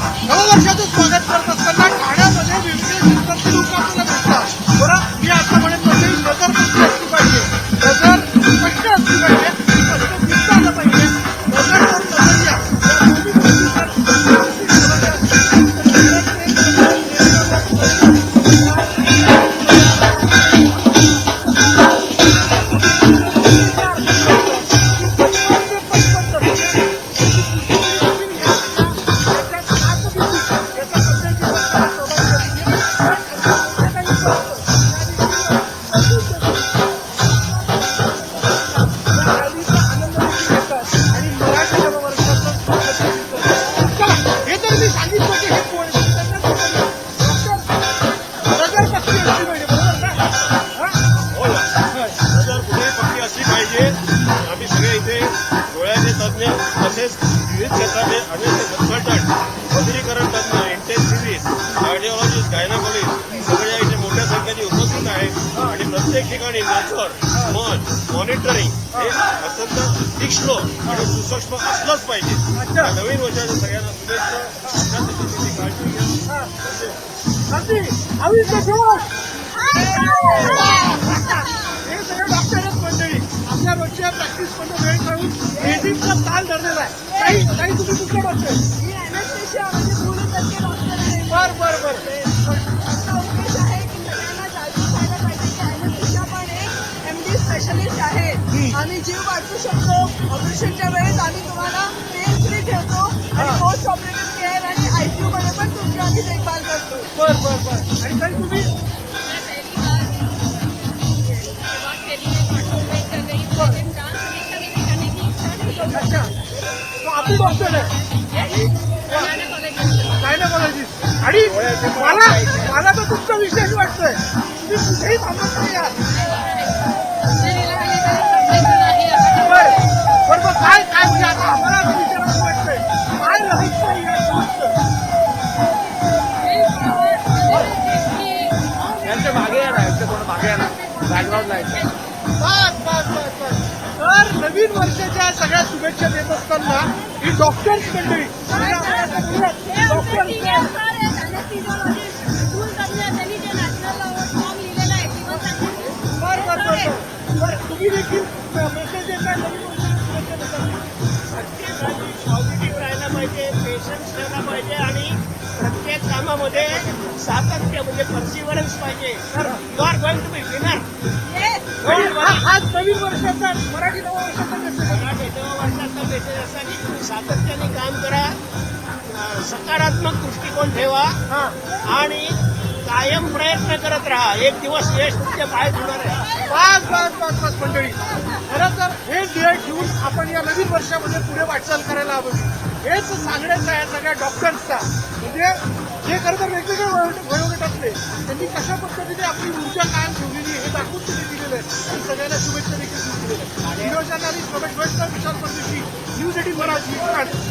नववर्षाचं स्वागत करत असताना ठाण्यामध्ये विविध क्षेत्रातील लोक आपल्याला भेटतात. बरं, मी आता म्हणत होते नजर कशी असली पाहिजे, नजर स्पष्ट असली पाहिजे, स्पष्ट दिसता आलं पाहिजे. नजर और नजरिया या दोन्ही गोष्टी तसेच विविध क्षेत्रातले अनेक कन्सल्टंट, बधिरीकरण तज्ज्ञ, इंटेन्सिव्हिस्ट, कार्डिओलॉजिस्ट, गायनाकोलॉजिस्ट सगळे इथे मोठ्या संख्येने उपस्थित आहेत आणि प्रत्येक ठिकाणी नजर, मन, मॉनिटरिंग हे अत्यंत तीक्ष्ण आणि सुसूक्ष्म असलंच पाहिजे. नवीन वर्षाच्या सगळ्यांना शुभेच्छा. काळजी घ्या. हे सगळं डॉक्टरच मंडळी आपल्या रोजच्या प्रॅक्टिसमध्ये वेळ काढून मेडिसिनचा ताल धरलेला आहे. काही तुम्ही कुठलं डॉक्टर? मी ॲनेस्थेशिया म्हणजे पूर्णतज्ञ डॉक्टर आहे. बरं. असा उद्देश आहे की सगळ्यांना जागरूक व्हायला पाहिजे की ॲनेस्थेशिया पण एक MD स्पेशलिस्ट आहे. आम्ही जीव वाचवू शकतो. ऑपरेशनच्या वेळेस आम्ही तुम्हाला पेन फ्री ठेवतो आणि पोस्ट ऑपरेटिव्ह केअर आणि ICU मध्ये पण तुमची आम्ही देखभाल करतो. बरं. आणि काही तुम्ही अच्छा, तो आपली डॉक्टर आहे गायनाकोलॉजिस्ट. आणि मला तर तुमचा विशेष वाटतोय, तुम्ही कुठेही थांबत नाही आहात. बरं काय म्हणजे आता आम्हाला असं विचारायचं वाटतंय, काय रहस्य आहे या गोष्टीचं? यांच्या मागे या ना, यांच्या थोडं मागे या ना, बॅकग्राऊंडला यायचं. बस. तर नवीन वर्षाच्या सगळ्या शुभेच्छा देत असताना ही डॉक्टर्स मंडळी बरं तुम्ही देखील मेसेज देता नवीन वर्षाच्या शुभेच्छा देता. पॉझिटिव्ह राहायला पाहिजे, पेशन्स ठेवला पाहिजे आणि प्रत्येक कामामध्ये सातत्य म्हणजे परसिव्हरन्स पाहिजे. तर you are going to be winner. आज नवीन वर्षाचा मराठी नववर्षाचा मेसेज वर्षाचा मेसेज असा की तुम्ही सातत्याने काम करा, सकारात्मक दृष्टिकोन ठेवा आणि कायम प्रयत्न करत राहा. एक दिवस यश तुमच्या पायात होणार आहे. बस मंडळी, खरं तर हे ध्येय ठेवून आपण या नवीन वर्षामध्ये पुढे वाटचाल करायला हवी. हेच सांगण्याचं आहे सगळ्या डॉक्टर्सचा. म्हणजे जे खरं तर वेगवेगळे वयोगटातले त्यांनी कशा पद्धतीने आपली ऊर्जा कायम ठेवलेली हे दाखवून तुम्ही दिलेलं आहे आणि सगळ्यांना शुभेच्छा देखील दिलेल्या आहेत. विशाल परदेशी, न्यूज 18 मराठी.